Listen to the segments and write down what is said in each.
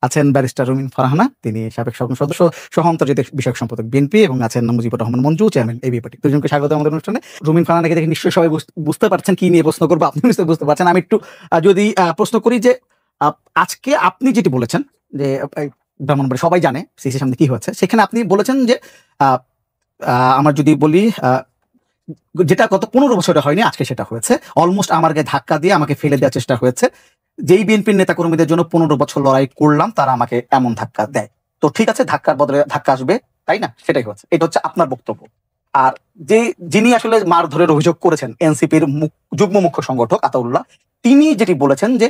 আছেন ব্যারিস্টার রুমিন ফারহানা, তিনি সাবেক সংসদ সদস্য সহ আন্তর্জাতিক বিষয়ক সম্পাদক বিএনপি, এবং আছেন মুজিবুর রহমান মঞ্জু, চেয়ারম্যান এবি পার্টি। দুজনকে স্বাগত আমাদের অনুষ্ঠানে। রুমিন ফারহানাকে দেখে নিশ্চয়ই সবাই বুঝতে পারছেন কি নিয়ে প্রশ্ন করবো, আপনি নিশ্চয়ই বুঝতে পারছেন। আমি একটু যদি প্রশ্ন করি যে আজকে আপনি যেটি বলেছেন যে ব্রাহ্মণবাড়িয়া সবাই জানে সিসির সামনে কি হয়েছে, সেখানে আপনি বলেছেন যে আমার যদি বলি যেটা গত 15 বছরে হয়নি, আজকে সেটা হয়েছে। অলমোস্ট আমার গায়ে ধাক্কা দিয়ে আমাকে ফেলে দেওয়ার চেষ্টা হয়েছে। যেই বিএনপির নেতা কর্মীদের জন্য 15 বছর লড়াই করলাম, তারা আমাকে এমন ধাক্কা দেয়। তো ঠিক আছে, ধাক্কার বদলে ধাক্কা আসবে, তাই না? সেটাই হচ্ছে, এটা হচ্ছে আপনার বক্তব্য। আর যিনি আসলে মারধরের অভিযোগ করেছেন এনসিপির যুগ্ম মুখ্য সংগঠক আতাউল্লাহ, তিনি যেটি বলেছেন যে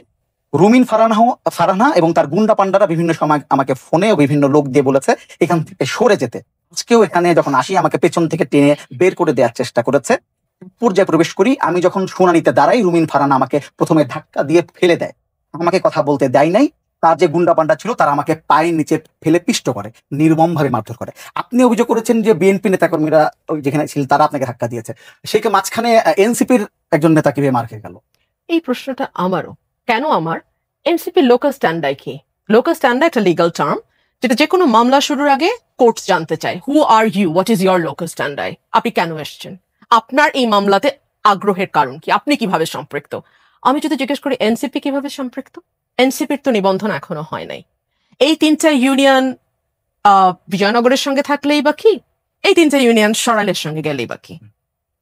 রুমিন ফারহানা এবং তার গুন্ডা পান্ডারা বিভিন্ন সময় আমাকে ফোনে ও বিভিন্ন লোক দিয়ে বলেছে এখান থেকে সরে যেতে। আজকেও এখানে যখন আসি আমাকে পেছন থেকে টেনে বের করে দেওয়ার চেষ্টা করেছে। পর্যায়ে প্রবেশ করি, আমি যখন শুনানিতে দাঁড়াই, রুমিন ফারহানা আমাকে প্রথমে ধাক্কা দিয়ে ফেলে দেয়, আমাকে কথা বলতে দেয় নাই। তার যে গুন্ডা পান্ডা ছিল তারা আমাকে পায়ের নিচে ফেলে পিষ্ট করে, নির্মমভাবে মারধর করে। আপনি অভিযোগ করেছেন যে বিএনপি নেতাকর্মীরা যেখানে ছিল তারা আপনাকে ধাক্কা দিয়েছে, সেকে মাঝখানে এনসিপির একজন নেতা কিভাবে মার খেয়ে গেল? এই প্রশ্নটা আমারও। কেন আমার? এনসিপি লোকাল স্ট্যান্ডাই কি? লোকাল স্ট্যান্ডা একটা লিগাল টার্ম, যেটা যে কোনো মামলা শুরুর আগে কোর্ট জানতে চায়, who are you, what is your locus standi, আপনি কেন এসছেন, আপনার এই মামলাতে আগ্রহের কারণ কি, আপনি কিভাবে সম্পৃক্ত। আমি যদি জিজ্ঞেস করি এনসিপি কিভাবে সম্পৃক্ত, এনসিপির তো নিবন্ধন এখনো হয় নাই। এই 3টা ইউনিয়ন বিজয়নগরের সঙ্গে থাকলেই বা কি, এই 3টা ইউনিয়ন সরাইলের সঙ্গে গেলেই বা কি,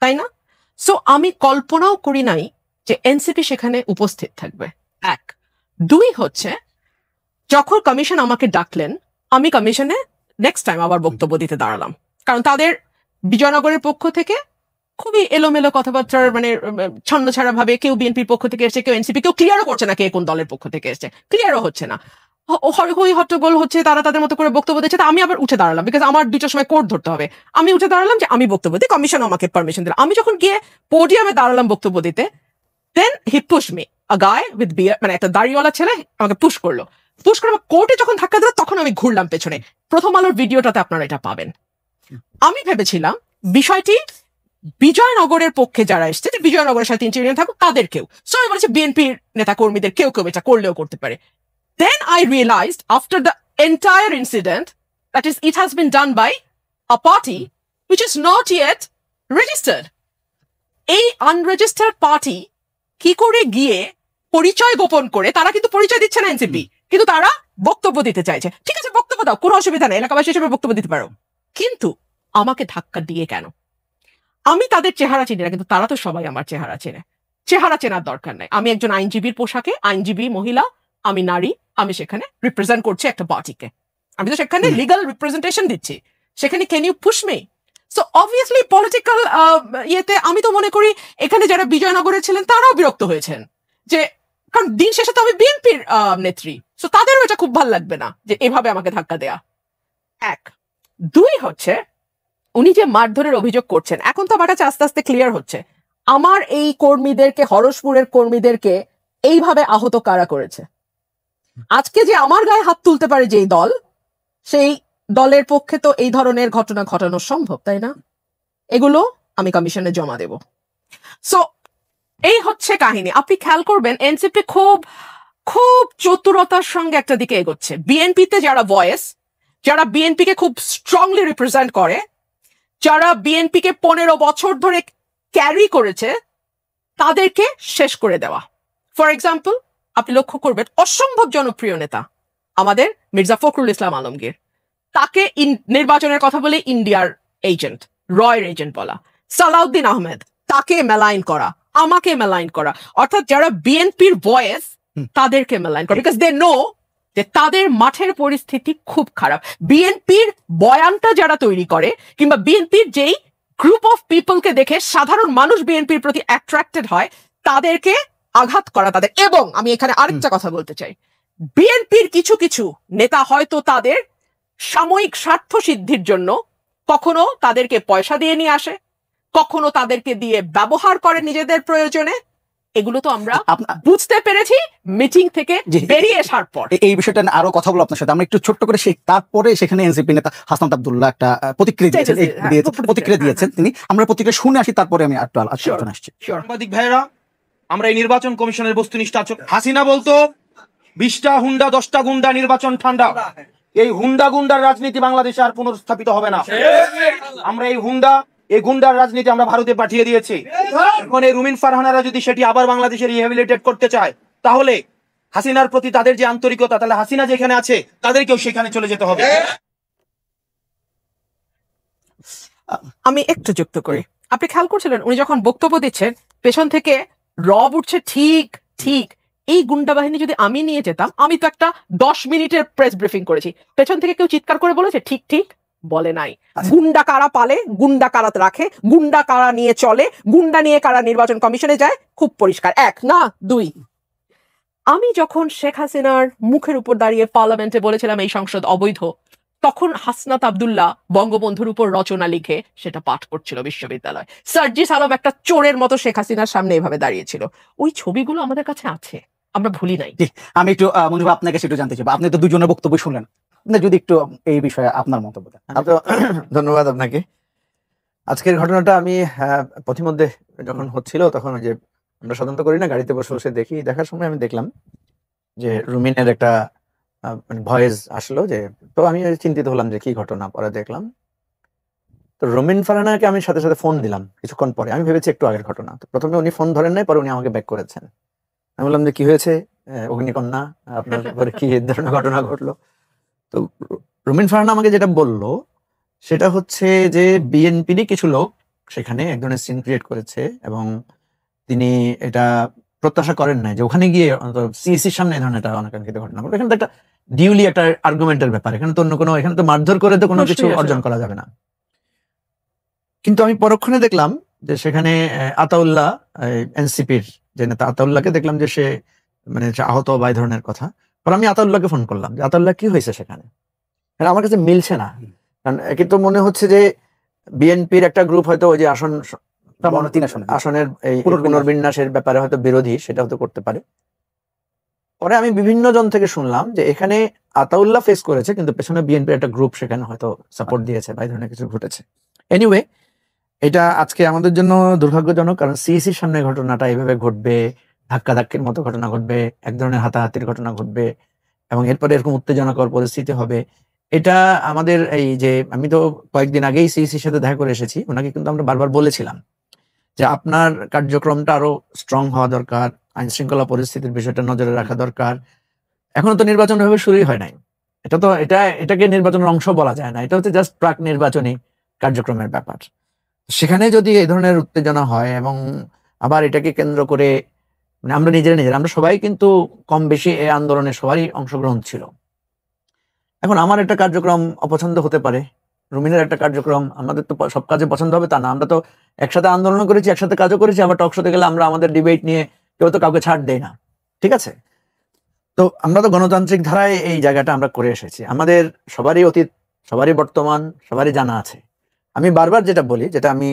তাই না? সো আমি কল্পনাও করি নাই যে এনসিপি সেখানে উপস্থিত থাকবে। 1, 2 হচ্ছে যখন কমিশন আমাকে ডাকলেন, আমি কমিশনে নেক্সট টাইম আবার বক্তব্য দিতে দাঁড়ালাম, কারণ তাদের বিজয়নগরের পক্ষ থেকে খুবই এলোমেলো কথাবার্তার, মানে ছন্ন ছাড়া ভাবে কেউ বিএনপির পক্ষ থেকে এসছে, কেউ এনসিপি, কেউ ক্লিয়ারও করছে না কে কোন দলের পক্ষ থেকে এসছে, ক্লিয়ারও হচ্ছে না, হই হট্টগোল হচ্ছে, তারা তাদের মতো করে বক্তব্য দিচ্ছে। আমি আবার উঠে দাঁড়ালাম, বিকজ আমার 2টার সময় কোর্ট ধরতে হবে। আমি উঠে দাঁড়ালাম যে আমি বক্তব্য দিই, কমিশন আমাকে পারমিশন দিল। আমি যখন গিয়ে পোডিয়ামে দাঁড়ালাম বক্তব্য দিতে, then he push me, a guy with beard, মানে একটা দাড়িওয়ালা ছেলে আমাকে পুশ করলো। পুশ করে কোর্টে যখন ধাক্কা দিল, তখন আমি ঘুরলাম পেছনে। প্রথম আলোর ভিডিওটাতে আপনারা এটা পাবেন। আমি ভেবেছিলাম বিষয়টি বিজয়নগরের পক্ষে যারা এসছে, যে বিজয়নগরের সাথে 3টা ইউনিয়ন থাকুক তাদেরকেও, সো আমি বলেছি বিএনপির নেতা কর্মীদের কেউ কেউ এটা করলেও করতে পারে। Then I realized after the entire incident that it has been done by a party which is not yet registered. এই আনরেজিস্টার্ড পার্টি কি করে গিয়ে পরিচয় গোপন করে, তারা কিন্তু পরিচয় দিচ্ছে না এনসিপি, কিন্তু তারা বক্তব্য দিতে চাইছে। ঠিক আছে, বক্তব্য দাও, কোনো অসুবিধা নেই, এলাকাবাসী হিসেবে বক্তব্য দিতে পারো, কিন্তু আমাকে ধাক্কা দিয়ে কেন? আমি তাদের চেহারা চিনি না, কিন্তু তারা তো সবাই আমার চেহারা চেনে। চেহারা চেনার দরকার নাই। আমি একজন আইনজীবীর পোশাকে, আইনজীবী মহিলা, আমি নারী, আমি সেখানে রিপ্রেজেন্ট করছি একটা পার্টিকে, আমি তো সেখানে লিগাল রিপ্রেজেন্টেশন দিচ্ছি, সেখানে can you push me? So obviously political ইয়েতে আমি তো মনে করি এখানে যারা বিজয়নগরে ছিলেন তারাও বিরক্ত হয়েছেন, যে কারণ দিন শেষে তো আমি বিএনপির নেত্রী, সো তাদেরও এটা খুব ভালো লাগবে না যে এভাবে আমাকে ধাক্কা দেয়া। 1, 2 হচ্ছে উনি যে মারধরের অভিযোগ করছেন, এখন তো আমার কাছে আস্তে আস্তে ক্লিয়ার হচ্ছে আমার এই কর্মীদেরকে, হরসপুরের কর্মীদেরকে এইভাবে আহত কারা করেছে। আজকে যে আমার গায়ে হাত তুলতে পারে যেই দল, সেই দলের পক্ষে তো এই ধরনের ঘটনা ঘটানো সম্ভব, তাই না? এগুলো আমি কমিশনে জমা দেব। সো এই হচ্ছে কাহিনী। আপনি খেয়াল করবেন এনসিপি খুব খুব চতুরতার সঙ্গে একটা দিকে এগোচ্ছে। বিএনপিতে যারা ভয়েস, যারা বিএনপিকে খুব স্ট্রংলি রিপ্রেজেন্ট করে, যারা বিএনপিকে 15 বছর ধরে ক্যারি করেছে, তাদেরকে শেষ করে দেওয়া। ফর এক্সাম্পল, আপনি লক্ষ্য করবেন অসম্ভব জনপ্রিয় নেতা আমাদের মির্জা ফখরুল ইসলাম আলমগীর, তাকে নির্বাচনের কথা বলে ইন্ডিয়ার এজেন্ট, রয়ের এজেন্ট বলা। সালাউদ্দিন আহমেদ, তাকে মেলাইন করা, আমাকে মেলাইন করা, অর্থাৎ যারা বিএনপির ভয়েস তাদেরকে মেলাইন করা, বিকজ দে নো যে তাদের মাঠের পরিস্থিতি খুব খারাপ। বিএনপির বয়ানটা যারা তৈরি করে, কিংবা বিএনপির যেই গ্রুপ অফ পিপলকে দেখে সাধারণ মানুষ বিএনপির প্রতি অ্যাট্রাক্টেড হয়, তাদেরকে আঘাত করা তাদের। এবং আমি এখানে আরেকটা কথা বলতে চাই, বিএনপির কিছু কিছু নেতা হয়তো তাদের সাময়িক স্বার্থ সিদ্ধির জন্য কখনো তাদেরকে পয়সা দিয়ে নিয়ে আসে, কখনো তাদেরকে দিয়ে ব্যবহার করে নিজেদের প্রয়োজনে। এগুলো তো আমরা বুঝতে পেরেছি মিটিং থেকে বেরিয়ে আসার পর। এই বিষয়টা আরো কথা বলবো আপনার সাথে, আমরা একটু ছোট্ট করে তারপরে সেখানে এনসিপি নেতা হাসনাত আব্দুল্লাহ একটা প্রতিক্রিয়া দিয়েছেন তিনি, আমরা প্রতিক্রিয়া শুনে আসি, তারপরে আমি একটু আলোচনা আসছি। সাংবাদিক ভাইরা, আমরা এই নির্বাচন কমিশনের বস্তুনিষ্ঠ আচরণ, হাসিনা বলতো 20টা হুন্ডা 10টা গুন্ডা নির্বাচন ঠান্ডা। এই হুন্ডা গুন্ডার রাজনীতি বাংলাদেশে আর পুনর্স্থাপিত হবে না। আমরা এই গুন্ডার রাজনীতি আমরা ভারতে পাঠিয়ে দিয়েছি। এখন এই রুমিন ফারহানারা যদি সেটি আবার বাংলাদেশে রিহ্যাবিলিটেট করতে চায়, তাহলে হাসিনার প্রতি তাদের যে আন্তরিকতা, তাহলে হাসিনা যেখানে আছে তাদেরকেও সেখানে চলে যেতে হবে। আমি একটু যুক্ত করি। আপনি খেয়াল করছিলেন উনি যখন বক্তব্য দিচ্ছেন পেছন থেকে রব উঠছে, ঠিক ঠিক। এই গুন্ডা বাহিনী যদি আমি নিয়ে যেতাম, আমি তো একটা 10 মিনিটের প্রেস ব্রিফিং করেছি, পেছন থেকে কেউ চিৎকার করে বলেছে ঠিক ঠিক? বলে নাই। গুন্ডা কারা পালে, গুন্ডা কারা রাখে, গুন্ডা কারা নিয়ে চলে, গুন্ডা নিয়ে কারা নির্বাচন কমিশনে যায়, খুব পরিষ্কার। 1 না 2। আমি যখন শেখ হাসিনার মুখের উপর দাঁড়িয়ে পার্লামেন্টে বলেছিলাম এই সংসদ অবৈধ, তখন হাসনাত আব্দুল্লাহ বঙ্গবন্ধুর উপর রচনা লিখে সেটা পাঠ করছিল বিশ্ববিদ্যালয়। সার্জিস আলম একটা চোরের মতো শেখ হাসিনার সামনে এভাবে দাঁড়িয়েছিল। ওই ছবিগুলো আমাদের কাছে আছে, আমরা ভুলি নাই। আমি একটু মঞ্জু ভাই, আপনাকে একটু জানতে চাইবো, আপনি তো দুজনের বক্তব্য শুনলেন, আপনি যদি একটু এই বিষয়ে আপনার মন্তব্য দেন। ধন্যবাদ আপনাকে। আজকের ঘটনাটা আমি পথিমধ্যে যখন হচ্ছিল তখন ওই যে আমরা সাধারণত করি না, গাড়িতে বসে বসে দেখি, দেখার সময় আমি দেখলাম যে রুমিনের একটা ভয়েস আসলো, যে তো আমি চিন্তিত হলাম যে কি ঘটনা। পরে দেখলাম তো রুমিন ফারহানাকে আমি সাথে সাথে ফোন দিলাম কিছুক্ষণ পরে। আমি ভেবেছি একটু আগের ঘটনা, তো প্রথমে উনি ফোন ধরেন নাই, পরে উনি আমাকে ব্যাক করেছেন। আমি বললাম যে কি হয়েছে অগ্নিকন্যা, আপনার পরে কি ধরনের ঘটনা ঘটলো? তো রুমিন ফারহানা আমাকে যেটা বললো সেটা হচ্ছে যে বিএনপিরই কিছু লোক সেখানে এক ধরনের সিন ক্রিয়েট করেছে, এবং তিনি এটা প্রত্যাশা করেন নাই যে ওখানে গিয়ে সিইসির সামনে এই ধরনের একটা অনাকাঙ্ক্ষিত ঘটনা ঘটবে। এখানে তো একটা ডিউলি একটা আর্গুমেন্টের ব্যাপার, এখানে তো অন্য কোনো, এখানে তো মারধর করে তো কোনো কিছু অর্জন করা যাবে না। কিন্তু আমি পরক্ষণে দেখলাম যে সেখানে আতাউল্লাহ, এনসিপির যে নেতা আতাউল্লাহকে দেখলাম যে সে মানে আহত বা এই ধরনের কথা। পরে আমি আতাউল্লাহকে ফোন করলাম যে আতাউল্লাহ কি হয়েছে সেখানে, আমার কাছে মিলছে না। কারণ একে তো মনে হচ্ছে যে বিএনপির একটা গ্রুপ হয়তো ওই যে আসনের এই পুনর্বিন্যাসের ব্যাপারে হয়তো বিরোধী, সেটা হয়তো করতে পারে। পরে আমি বিভিন্ন জন থেকে শুনলাম যে এখানে আতাউল্লাহ ফেস করেছে, কিন্তু পেছনে বিএনপির একটা গ্রুপ সেখানে হয়তো সাপোর্ট দিয়েছে বা এই ধরনের কিছু ঘটেছে। এনিওয়ে, এটা আজকে আমাদের জন্য দুর্ভাগ্যজনক, কারণ সিইসির সামনে ঘটনাটা এইভাবে ঘটবে, ধাক্কাধাক্কির মতো ঘটনা ঘটবে, এক ধরনের হাতাহাতির ঘটনা ঘটবে, এবং এরপরে এরকম উত্তেজনাকর পরিস্থিতি হবে। এটা আমাদের এই যে, আমি তো কয়েকদিন আগেই সিইসির সাথে দেখা করে এসেছি, ওনাকে কিন্তু আমরা বারবার বলেছিলাম যে আপনার কার্যক্রমটা আরো স্ট্রং হওয়া দরকার, আইন শৃঙ্খলা পরিস্থিতির বিষয়টা নজরে রাখা দরকার। এখনো তো নির্বাচন ভাবে শুরুই হয় নাই, এটাকে নির্বাচনের অংশ বলা যায় না, এটা হচ্ছে জাস্ট প্রাক নির্বাচনী কার্যক্রমের ব্যাপার। সেখানে যদি এই ধরনের উত্তেজনা হয়, এবং আবার এটাকে কেন্দ্র করে মানে আমরা আমরা সবাই কিন্তু কম বেশি এই আন্দোলনে সবারই অংশগ্রহণ ছিল। এখন আমার একটা কার্যক্রম অপছন্দ হতে পারে, রুমিনের একটা কার্যক্রম, আমাদের তো সব কাজে পছন্দ হবে তা না। আমরা তো একসাথে আন্দোলন করেছি, একসাথে কাজও করেছি, আবার টক শোতে গেলে আমরা আমাদের ডিবেট নিয়ে কেউ তো কাউকে ছাড় দেয় না, ঠিক আছে? তো আমরা তো গণতান্ত্রিক ধারায় এই জায়গাটা আমরা করে এসেছি, আমাদের সবারই অতীত, সবারই বর্তমান, সবারই জানা আছে। আমি বারবার যেটা বলি, যেটা আমি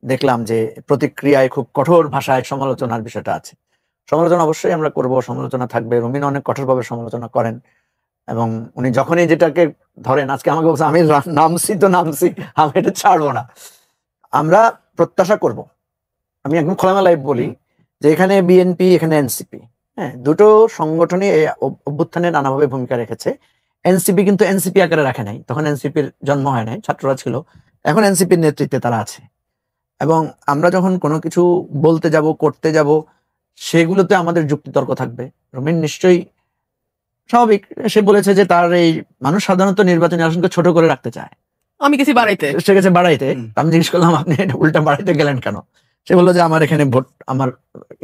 দেখলাম যে প্রতিক্রিয়ায় খুব কঠোর ভাষায় সমালোচনার বিষয়টা আছে। সমালোচনা অবশ্যই আমরা করব, সমালোচনা থাকবে। রুমিন অনেক কঠোরভাবে সমালোচনা করেন, এবং উনি যখনই যেটাকে ধরেন, আজকে আমাকে বলছে আমি নামছি, আমি এটা ছাড়বো না। আমরা প্রত্যাশা করব, আমি একদম খোলামেলায় বলি যে এখানে বিএনপি, এখানে এনসিপি, হ্যাঁ, দুটো সংগঠনই এই অভ্যুত্থানে নানাভাবে ভূমিকা রেখেছে। এনসিপি কিন্তু এনসিপি আকারে রাখে নাই, তখন এনসিপির জন্ম হয় নাই, ছাত্ররা ছিল। এখন এনসিপির নেতৃত্বে তারা আছে, এবং আমরা যখন কোনো কিছু বলতে যাব, করতে যাব, সেগুলোতে আমাদের যুক্তিতর্ক থাকবে। রুমিন নিশ্চয়ই স্বাভাবিক, সে বলেছে যে তার এই মানুষ সাধারণত নির্বাচনী আসনকে ছোট করে রাখতে চায়, আমি গেছি বাড়াইতে, সে গেছে বাড়াইতে। আমি জিজ্ঞেস করলাম আপনি উল্টা বাড়াইতে গেলেন কেন? সে বললো যে আমার এখানে ভোট, আমার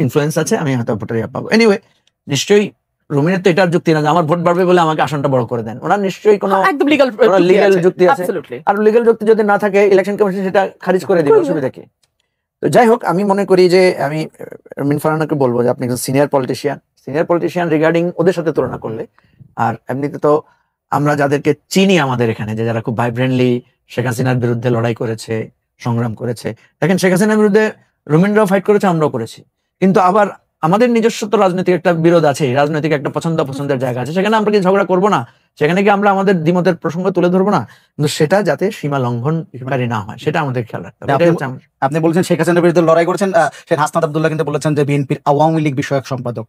ইনফ্লুয়েন্স আছে, আমি হয়তো ভোটের পাবো। এনিওয়ে, নিশ্চয়ই রুমিনের তো এটার যুক্তি না যে আমার ভোট বাড়বে বলে আমাকে আসনটা বড় করে দেন। ওনার নিশ্চয়ই কোনো লিগ্যাল যুক্তি আছে, আর লিগ্যাল যুক্তি যদি না থাকে ইলেকশন কমিশন সেটা খারিজ করে দিবে, অসুবিধা কি? তো যাই হোক, আমি মনে করি যে আমি রুমিন ফারহানাকে বলবো যে আপনি একজন সিনিয়র পলিটিশিয়ান রিগার্ডিং ওদের সাথে তুলনা করলে। আর এমনিতে তো আমরা যাদেরকে চিনি আমাদের এখানে, যে যারা খুব ভাইব্রেন্টলি শেখ হাসিনার বিরুদ্ধে লড়াই করেছে, সংগ্রাম করেছে, দেখেন শেখ হাসিনার বিরুদ্ধে রুমিনরাও ফাইট করেছে, আমরাও করেছি। কিন্তু আবার আমাদের নিজস্ব তো রাজনৈতিক একটা বিরোধ আছে, রাজনৈতিক একটা পছন্দের জায়গা আছে, সেখানে আমরা কি ঝগড়া করবো না? সেখানে কি আমরা আমাদের দ্বিমতের প্রসঙ্গ তুলে ধরবো না? কিন্তু সেটা যাতে সীমা লঙ্ঘনকারী না হয়, সেটা আমাদের খেয়াল রাখতে হবে। আপনি বলছেন শেখ হাসিনার বিরুদ্ধে লড়াই করেছেন, শেখ হাসনাত আব্দুল্লাহ কিন্তু বলেছেন যে বিএনপির আওয়ামী লীগ বিষয়ক সম্পাদক।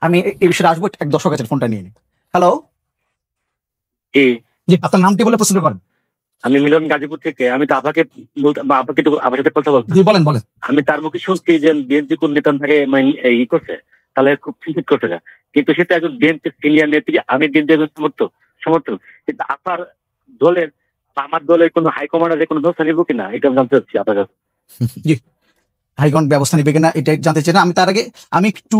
আমি এই বিষয়ে আসবো, এক দর্শক আছে, ফোনটা নিয়ে নিই। হ্যালো, জি, জি আপনার নামটি বলে প্রশ্ন করেন। আমি মিলন গাজীপুর থেকে। আমি তো আপনাকে বলতে বা আপনাকে একটু আমার সাথে কথা বলতে, জি বলেন বলেন। আমি তার মুখে শুনছি যে বিএনপি কোন নেতা থাকে ই করছে, তাহলে খুব চিন্তিত করছে না। কিন্তু সেটা একজন বিএনপি সিনিয়র নেত্রী, আমি বিএনপি একজন সমর্থক, কিন্তু আপনার দলের বা আমার দলের কোনো হাইকমান্ডারের কোনো ব্যবস্থা নিব কিনা, এটা আমি জানতে চাচ্ছি আপনার কাছে। জি, হাইকমান্ড ব্যবস্থা নিবে কিনা এটা জানতে চাই না। আমি তার আগে আমি একটু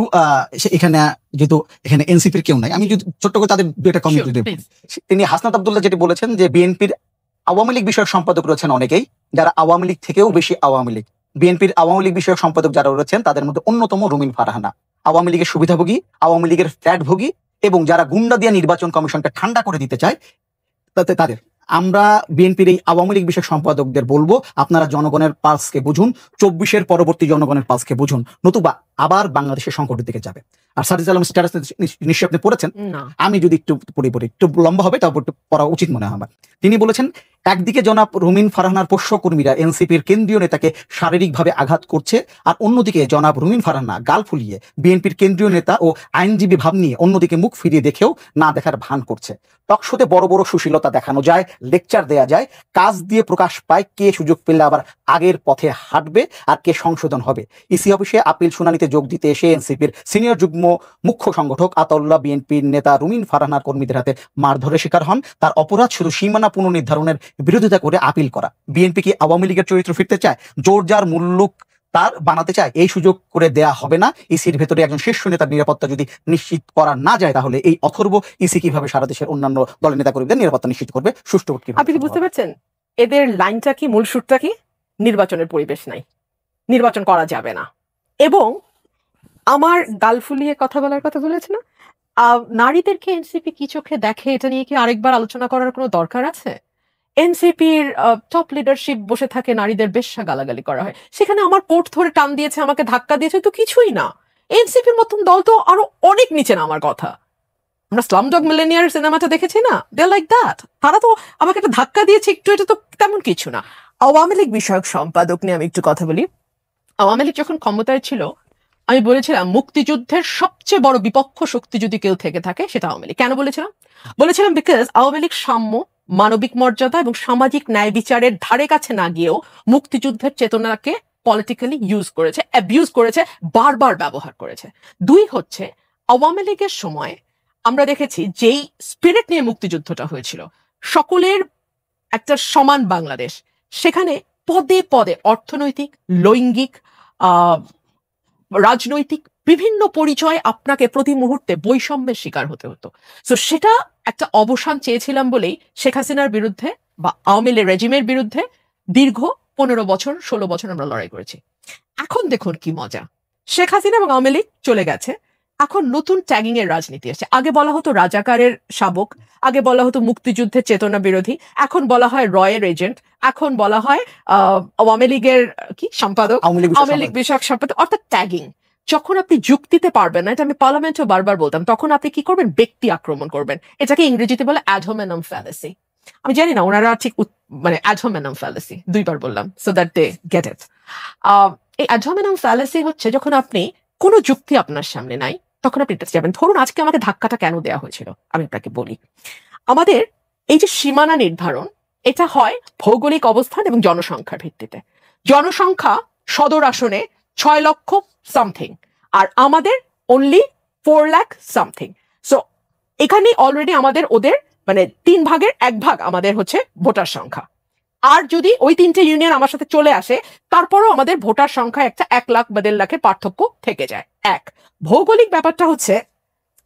এখানে যেহেতু এখানে এনসিপির কেউ নাই, আমি যদি ছোট্ট করে তাদের দুইটা কমিটি Sure, দেব। please. তিনি হাসনাত আব্দুল্লাহ যেটি বলেছেন যে বিএনপির আওয়ামী লীগ বিষয়ক সম্পাদক রয়েছেন অনেকেই, যারা আওয়ামী লীগ থেকেও বেশি আওয়ামী লীগ। বিএনপির আওয়ামী লীগ বিষয়ক সম্পাদক যারা রয়েছেন তাদের মধ্যে অন্যতম রুমিন ফারহানা, আওয়ামী লীগের সুবিধাভোগী, আওয়ামী লীগের ফ্ল্যাটভোগী এবং যারা গুন্ডা দিয়ে নির্বাচন কমিশনকে ঠান্ডা করে দিতে চায় তাদের। আমরা বিএনপির এই আওয়ামী লীগ বিষয়ক সম্পাদকদের বলবো, আপনারা জনগণের পালসকে বুঝুন, 24-এর পরবর্তী জনগণের পালসকে বুঝুন, নতুবা আবার বাংলাদেশের সংকটের দিকে যাবে। আর সাদিজ আলম স্ট্যাটাস নিশ্চয়ই আপনি পড়েছেন, না, আমি যদি একটু পড়ি একটু লম্বা হবে, তারপর একটু পড়া উচিত মনে হয় আমার। তিনি বলেছেন, একদিকে জনাব রুমিন ফারহানার পোষ্যকর্মীরা এনসিপির কেন্দ্রীয় নেতাকে শারীরিকভাবে আঘাত করছে, আর অন্যদিকে জনাব রুমিন ফারহানা গাল ফুলিয়ে বিএনপির কেন্দ্রীয় নেতা ও আইনজীবী ভাব নিয়ে অন্যদিকে মুখ ফিরিয়ে দেখেও না দেখার ভান করছে। টকশোতে বড় বড় সুশীলতা দেখানো যায়, লেকচার দেয়া যায়, কাজ দিয়ে প্রকাশ পায় কে সুযোগ পেলে আবার আগের পথে হাঁটবে আর কে সংশোধন হবে। ইসি অফিসে আপিল শুনানিতে যোগ দিতে এসে এনসিপির সিনিয়র যুগ্ম মুখ্য সংগঠক আতাউল্লাহ বিএনপির নেতা রুমিন ফারহানার কর্মীদের হাতে মারধরের শিকার হন। তার অপরাধ শুধু সীমানা পুনর্নির্ধারণের বিরোধিতা করে আপিল করা। বিএনপি কি আওয়ামী লীগের চরিত্র ফিরতে চায়? জোর যার মুল্লুক তার বানাতে চায়? এই সুযোগ করে দেয়া হবে না। ইসির ভেতরে একজন শীর্ষ নেতার নিরাপত্তা যদি নিশ্চিত করা না যায়, তাহলে এই অথর্ব ইসি কিভাবে সারা দেশের অন্যান্য দলের নেতা কর্মীদের নিরাপত্তা নিশ্চিত করবে? সুষ্ঠু আপনি কি বুঝতে পারছেন এদের লাইনটা কি, মূল সুরটা কি? নির্বাচনের পরিবেশ নাই, নির্বাচন করা যাবে না। এবং আমার গাল ফুলিয়ে কথা বলার কথা বলেছে না, নারীদেরকে এনসিপি কি চোখে দেখে এটা নিয়ে কি আরেকবার আলোচনা করার কোনো দরকার আছে? এনসিপির টপ লিডারশিপ বসে থাকে, নারীদের বেশ্যা গালাগালি করা হয়, সেখানে আমার কোট ধরে টান দিয়েছে, আমাকে ধাক্কা দিয়েছে, তো কিছুই না। এনসিপির মতন দল তো আরো অনেক নিচে না আমার কথা। আমরা স্লামডগ মিলেনিয়ার সিনেমাটা দেখেছি না, দে লাইক দ্যাট। তারা তো আমাকে একটা ধাক্কা দিয়েছে একটু, এটা তো তেমন কিছু না। আওয়ামী লীগ বিষয়ক সম্পাদক নিয়ে আমি একটু কথা বলি। আওয়ামী লীগ যখন ক্ষমতায় ছিল, আমি বলেছিলাম মুক্তিযুদ্ধের সবচেয়ে বড় বিপক্ষ শক্তি যদি কেউ থেকে থাকে সেটা আওয়ামী লীগ। কেন বলেছিলাম বিকজ আওয়ামী লীগ সাম্য, মানবিক মর্যাদা এবং সামাজিক ন্যায় বিচারের ধারে কাছে না গিয়েও মুক্তিযুদ্ধের চেতনাকে পলিটিক্যালি ইউজ করেছে, অ্যাবিউজ করেছে, বারবার ব্যবহার করেছে। দুই হচ্ছে, আওয়ামী লীগের সময় আমরা দেখেছি যেই স্পিরিট নিয়ে মুক্তিযুদ্ধটা হয়েছিল, সকলের একটা সমান বাংলাদেশ, সেখানে পদে পদে অর্থনৈতিক, লৈঙ্গিক, রাজনৈতিক বিভিন্ন পরিচয় আপনাকে প্রতি মুহূর্তে বৈষম্যের শিকার হতে হতো। সো সেটা একটা অবসান চেয়েছিলাম বলেই শেখ হাসিনার বিরুদ্ধে বা আওয়ামী লীগ রেজিমের বিরুদ্ধে দীর্ঘ 15 বছর 16 বছর আমরা লড়াই করেছি। এখন দেখুন কি মজা, শেখ হাসিনা এবং আওয়ামী লীগ চলে গেছে, এখন নতুন ট্যাগিং এর রাজনীতি আসছে। আগে বলা হতো রাজাকারের শাবক, আগে বলা হতো মুক্তিযুদ্ধের চেতনা বিরোধী, এখন বলা হয় রয়ের এজেন্ট, এখন বলা হয় আওয়ামী লীগের কি সম্পাদক, আওয়ামী লীগ বিষয়ক সম্পাদক, অর্থাৎ ট্যাগিং। যখন আপনি যুক্তিতে পারবেন না, এটা আমি পার্লামেন্টে বারবার বলতাম, তখন আপনি কি করবেন? ব্যক্তি আক্রমণ করবেন। এটাকে ইংরেজিতে বলে অ্যাড হোমেনাম ফ্যালাসি। আমি জানি না ওনারা ঠিক মানে অ্যাড হোমেনাম ফ্যালাসি দুইবার বললাম so that they get it. এই অ্যাড হোমেনাম ফ্যালাসি হচ্ছে যখন আপনি কোনো যুক্তি আপনার সামনে নাই, তখন আপনি এটা যাবেন। ধরুন আজকে আমাকে ধাক্কাটা কেন দেওয়া হয়েছিল আমি আপনাকে বলি। আমাদের এই যে সীমানা নির্ধারণ, এটা হয় ভৌগোলিক অবস্থান এবং জনসংখ্যার ভিত্তিতে। জনসংখ্যা সদর আসনে 6 লক্ষ সামথিং, আর আমাদের অনলি 4 লাখ সামথিং। সো এখানে অলরেডি আমাদের ওদের মানে 3 ভাগের 1 ভাগ আমাদের হচ্ছে ভোটার সংখ্যা। আর যদি ওই 3টে ইউনিয়ন আমার সাথে চলে আসে, তারপরও আমাদের ভোটার সংখ্যা একটা 1 লাখ বা 1.5 লাখের পার্থক্য থেকে যায়। এক ভৌগোলিক ব্যাপারটা হচ্ছে,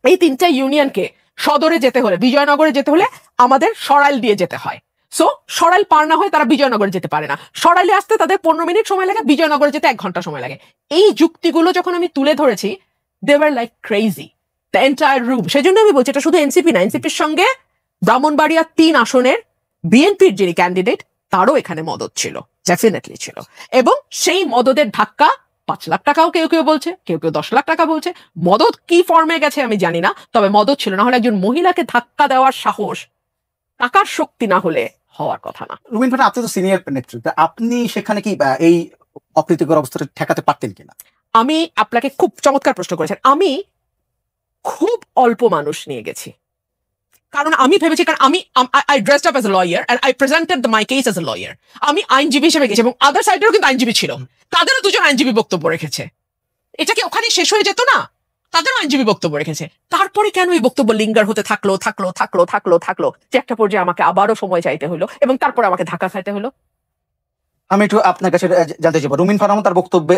এই 3টে ইউনিয়নকে সদরে যেতে হলে, বিজয়নগরে যেতে হলে আমাদের সরাইল দিয়ে যেতে হয়। সো সরাইল পার না হয় তারা বিজয়নগরে যেতে পারে না, সরাইলে আসতে তাদের 15 মিনিট সময় লাগে, বিজয়নগরে যেতে 1 ঘন্টা সময় লাগে। এই যুক্তিগুলো যখন আমি তুলে ধরেছি, they were like crazy the entire room. সেজন্য আমি বলছি এটা শুধু এনসিপি না, এনসিপির সঙ্গে ব্রাহ্মণবাড়িয়া 3 আসনের বিএনপির যিনি ক্যান্ডিডেট তারও এখানে মদত ছিল, ডেফিনেটলি ছিল। এবং সেই মদদের ধাক্কা 5 লাখ টাকাও কেউ কেউ বলছে, কেউ কেউ 10 লাখ টাকা বলছে। মদত কি ফর্মে গেছে আমি জানি না, তবে মদত ছিল। না হলে একজন মহিলাকে ধাক্কা দেওয়ার সাহস টাকার শক্তি না হলে হওয়ার কথা না। রুমিন ফারহানা, আপনি তো সিনিয়র নেতৃত্ব, আপনি সেখানে কি এই অপ্রীতিকর অবস্থাটা ঠেকাতে পারতেন কিনা? আমি আপনাকে খুব চমৎকার প্রশ্ন করেছেন। আমি খুব অল্প মানুষ নিয়ে গেছি, কারণ আমি ভেবেছি, কারণ আমি I dressed up as a lawyer and I presented my case as a lawyer. আমি আইনজীবী হিসেবে গেছি এবং আদার সাইডেরও কিন্তু আইনজীবী ছিল, তাদেরও দুজন আইনজীবী বক্তব্য রেখেছে। এটা কি ওখানে শেষ হয়ে যেত না? তাদেরও আইনজীবী বক্তব্য রেখেছে। তারপরে কেন এই বক্তব্য লিঙ্গার হতে থাকলো যে একটা পর্যায়ে আমাকে আবারও সময় চাইতে হলো এবং তারপরে আমাকে ধাক্কা খাইতে হলো? আমি একটু আপনার কাছে জানতে চাইবো, রুমিন ফারহানা তার বক্তব্যে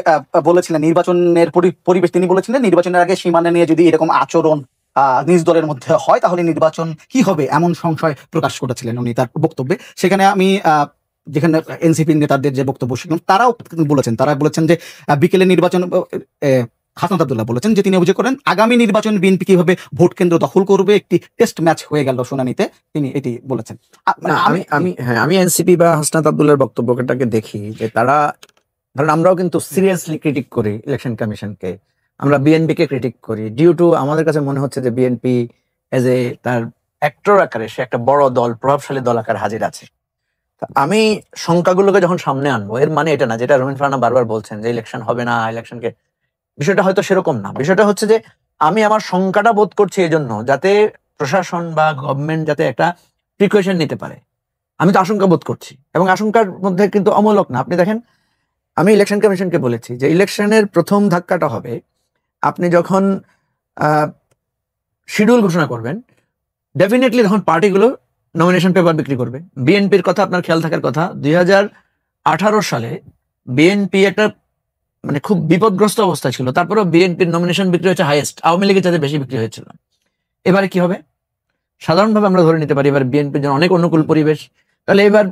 বলেছিলেন নির্বাচনের পরিবেশ, তিনি বলেছিলেন নির্বাচনের আগে সীমানা নিয়ে যদি এরকম আচরণ নিজ দলের মধ্যে হয় তাহলে নির্বাচন কি হবে এমন সংশয় প্রকাশ করেছিলেন উনি তার বক্তব্যে। সেখানে আমি যেখানে এনসিপি নেতাদের যে বক্তব্য শুনলাম তারা বলেছেন যে বিকেলে নির্বাচন, হাসনাত আব্দুল্লাহ বলেছেন যে তিনি অভিযোগ করেন আগামী নির্বাচন বিএনপি কিভাবে ভোট কেন্দ্র দখল করবে একটি টেস্ট ম্যাচ হয়ে গেল শুনানিতে, তিনি এটি বলেছেন। আমি এনসিপি বা হাসনাত আব্দুল্লাহর বক্তব্যটাকে দেখি যে তারা, ধরেন আমরাও কিন্তু সিরিয়াসলি ক্রিটিক করি ইলেকশন কমিশনকে, আমরা বিএনপি কে ক্রিটিক করি ডিউ টু আমাদের কাছে মনে হচ্ছে যে বিএনপি এজ এ তার অ্যাক্টর আকারে সে একটা বড় দল, প্রভাবশালী দল আকার হাজির আছে। আমি সংখ্যাগুলোকে যখন সামনে আনবো, এর মানে এটা না যেটা রুমিন ফারহানা বারবার বলছেন যে ইলেকশন হবে না, ইলেকশনকে, বিষয়টা হয়তো সেরকম না। বিষয়টা হচ্ছে যে আমি আমার সংখ্যাটা বোধ করছি এই জন্য যাতে প্রশাসন বা গভর্নমেন্ট যাতে একটা প্রিকশন নিতে পারে। আমি তো আশঙ্কা বোধ করছি, এবং আশঙ্কার মধ্যে কিন্তু অমূলক না। আপনি দেখেন, আমি ইলেকশন কমিশনকে বলেছি যে ইলেকশনের প্রথম ধাক্কাটা হবে আপনি যখন শিডিউল ঘোষণা করবেন, ডেফিনেটলি তখন পার্টিগুলো নমিনেশন পেপার বিক্রি করবে। বিএনপির কথা আপনার খেয়াল থাকার কথা, 2018 সালে বিএনপি একটা মানে খুব বিপদগ্রস্ত অবস্থা ছিল, তারপরেও বিএনপির নমিনেশন বিক্রি হয়েছে হাইয়েস্ট, আওয়ামী লীগের চাইতে বেশি বিক্রি হয়েছিল। এবারে কি হবে? সাধারণভাবে আমরা ধরে নিতে পারি এবার বিএনপির জন্য অনেক অনুকূল পরিবেশ, তাহলে এবার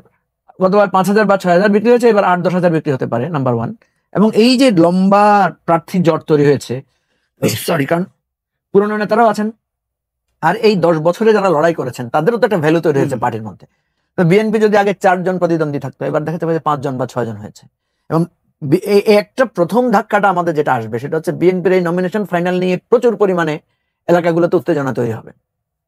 গতবার 5,000 বা 6,000 বিক্রি হয়েছে, এবার 8-10 হাজার বিক্রি হতে পারে, নাম্বার ওয়ান। এবং এই যে লম্বা প্রার্থী জট তৈরি হয়েছে, কারণ পুরনো নেতারাও আছেন, আর এই 10 বছরে যারা লড়াই করেছেন তাদেরও তো একটা ভ্যালু তৈরি হয়েছে পার্টির মধ্যে। তো বিএনপি যদি আগে 4 জন প্রতিদ্বন্দ্বী থাকতো, এবার দেখাতে পারে 5 জন বা 6 জন হয়েছে। এবং এই একটা প্রথম ধাক্কাটা আমাদের যেটা আসবে সেটা হচ্ছে বিএনপির এই নমিনেশন ফাইনাল নিয়ে প্রচুর পরিমাণে এলাকাগুলোতে উত্তেজনা তৈরি হবে,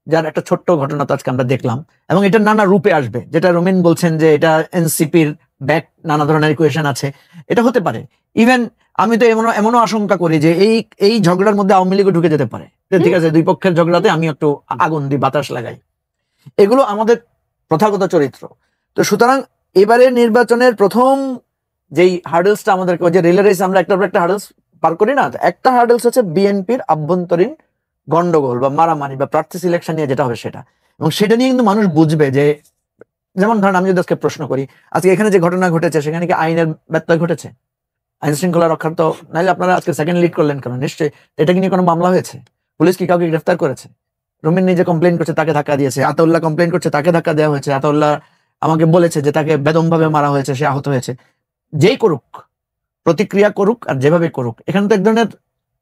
যার একটা ছোট্ট ঘটনা তো আজকে আমরা দেখলাম। এবং এটা নানা রূপে আসবে, যেটা রুমিন বলছেন যে এটা এনসিপির ব্যাক নানা ধরনের ইকুয়েশন আছে, এটা হতে পারে। ইভেন আমি তো এমনও আশঙ্কা করি যে এই ঝগড়ার মধ্যে আওয়ামী লীগও ঢুকে যেতে পারে। ঠিক আছে, দুই পক্ষের ঝগড়াতে আমি একটু আগুন দিই, বাতাস লাগাই, এগুলো আমাদের প্রথাগত চরিত্র। তো সুতরাং এবারের নির্বাচনের প্রথম যেই হার্ডেলসটা আমাদেরকে, যে রিলে রেস আমরা একটা হার্ডেলস পার করি না, একটা হার্ডেলস হচ্ছে বিএনপির আভ্যন্তরীণ গন্ডগোল বা মারামারি বা প্রার্থী সিলেকশন নিয়ে যেটা হবে সেটা। এবং সেটা নিয়ে কিন্তু মানুষ বুঝবে যে, যেমন ধরেন আমি যদি আজকে প্রশ্ন করি, আজকে এখানে যে ঘটনা ঘটেছে সেখানে কি আইনের ব্যত্যয় ঘটেছে? আইন শৃঙ্খলা রক্ষার তো নাইলে আপনারা আজকে সেকেন্ড লিড করলেন কেন? নিশ্চয়ই এটা কি নিয়ে কোনো মামলা হয়েছে? পুলিশ কি কাউকে গ্রেফতার করেছে? রুমিন নিজে কমপ্লেন করছে তাকে ধাক্কা দিয়েছে, আতাউল্লাহ কমপ্লেন করছে তাকে ধাক্কা দেওয়া হয়েছে, আতাউল্লাহ আমাকে বলেছে যে তাকে বেদমভাবে মারা হয়েছে, সে আহত হয়েছে। যেই করুক, প্রতিক্রিয়া করুক আর যেভাবে করুক, এখানে তো এক ধরনের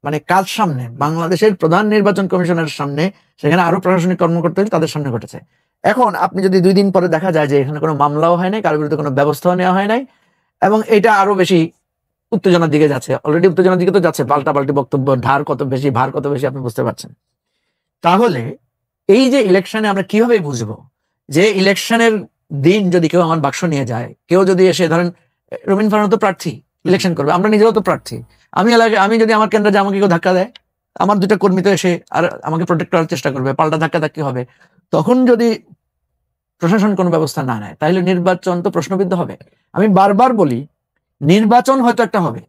মানে কাজ সামনে বাংলাদেশের প্রধান নির্বাচন কমিশনের সামনে, সেখানে আরো প্রশাসনিক কর্মকর্তা তাদের সামনে ঘটেছে। এখন আপনি যদি 2 দিন পরে দেখা যায় যে এখানে কোনো মামলাও হয় নাই, কারোর বিরুদ্ধে কোনো ব্যবস্থাও নেওয়া হয় নাই, এবং এটা আরো বেশি উত্তেজনার দিকে যাচ্ছে, অলরেডি উত্তেজনার দিকে তো যাচ্ছে, পাল্টাপাল্টি বক্তব্য, ভার কত বেশি আপনি বুঝতে পারছেন। তাহলে এই যে ইলেকশনে আমরা কিভাবে বুঝবো যে ইলেকশনের দিন যদি কেউ আমার বাক্স নিয়ে যায়, কেউ যদি এসে, ধরেন রুমিন ফারহানা তো প্রার্থী, ইলেকশন করবে, আমরা নিজেরাও তো প্রার্থী, আমি যদি আমার কেন্দ্রে আমাকে কেউ ধাক্কা দেয়, আমার 2টা কর্মী তো এসে আর আমাকে প্রোটেক্ট করার চেষ্টা করবে, পাল্টা ধাক্কি হবে। তখন যদি প্রশাসন কোনো ব্যবস্থা না নেয় তাহলে নির্বাচন তো প্রশ্নবিদ্ধ হবে। আমি বারবার বলি, নির্বাচন হয়তো একটা হবে,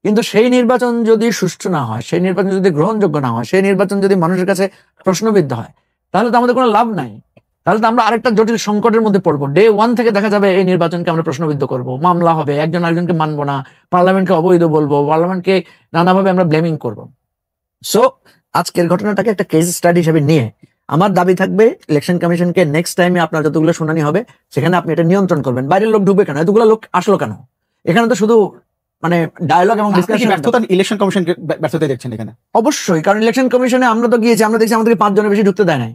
কিন্তু সেই নির্বাচন যদি সুষ্ঠু না হয়, সেই নির্বাচন যদি গ্রহণযোগ্য না হয়, সেই নির্বাচন যদি মানুষের কাছে প্রশ্নবিদ্ধ হয়, তাহলে তো আমাদের কোনো লাভ নাই। তাহলে তো আমরা আরেকটা জটিল সংকটের মধ্যে পড়বো। ডে 1 থেকে দেখা যাবে এই নির্বাচনকে আমরা প্রশ্নবিদ্ধ করবো, মামলা হবে, একজন আরেকজনকে মানবো না, পার্লামেন্টকে অবৈধ বলবো, পার্লামেন্টকে নানাভাবে আমরা ব্লেমিং করবো। সো আজকের ঘটনাটাকে একটা কেস স্টাডি হিসেবে নিয়ে আমার দাবি থাকবে ইলেকশন কমিশনকে নেক্সট টাইমে আপনার যতগুলো শুনানি হবে সেখানে আপনি এটা নিয়ন্ত্রণ করবেন। বাইরের লোক ঢুকবে কেন? এতগুলো লোক আসলো কেন? এখানে তো শুধু মানে ডায়ালগ এবং ডিসকাশন। ইলেকশন কমিশনকে ব্যর্থতা দেখছেন এখানে? অবশ্যই, কারণ ইলেকশন কমিশনে আমরা তো গিয়েছি, আমরা দেখছি আমাদেরকে 5 জনের বেশি ঢুকতে দেয় নাই।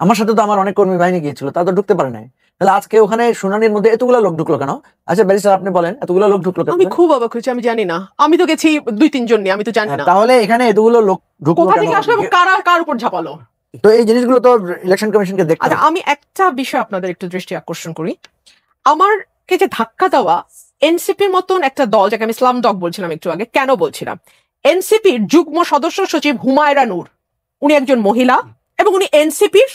আমার সাথে তো আমার অনেক কর্মী বাহিনী গিয়েছিল, তা তো ঢুকতে পারে নাই। তাহলে আজকে ওখানে শুনানির মধ্যে এতগুলো লোক ঢুকলো কেন? আচ্ছা ব্যারিস্টার আপনি বলেন, এতগুলো লোক ঢুকলো কেন? আমি খুব অবাক হয়েছি, আমি জানি না, আমি তো গেছি 2-3 জন নিয়ে, আমি তো জানি না তাহলে এখানে এতগুলো লোক ঢুকলো কোথা থেকে কেন? আসলে কার উপর ঝাপালো। তো এই জিনিসগুলো তো ইলেকশন কমিশনকে দেখতে হবে। আচ্ছা, আমি একটা বিষয় আপনাদের একটু দৃষ্টি আকর্ষণ করি। আমারকে যে ধাক্কা দেওয়া এনসিপির মতন একটা দল, যাকে আমি ইসলাম ডগ বলছিলাম একটু আগে, কেন বলছিলাম? এনসিপির যুগ্ম সদস্য সচিব হুমায়রা নূর উনি একজন মহিলা এবং উনি এনসিপির